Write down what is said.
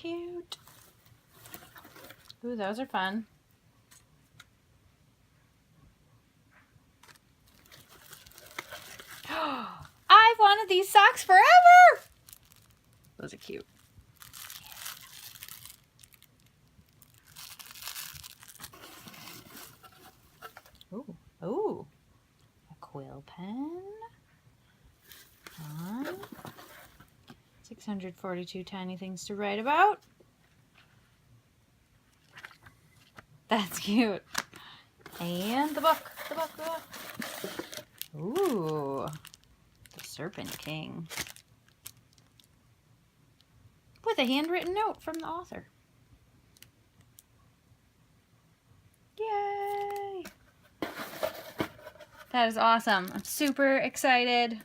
Cute. Ooh, those are fun. I've wanted these socks forever! Those are cute. Ooh, ooh. A quill pen. 642 tiny things to write about. That's cute. And the book, the book, the book. Ooh, the Serpent King. With a handwritten note from the author. Yay! That is awesome. I'm super excited.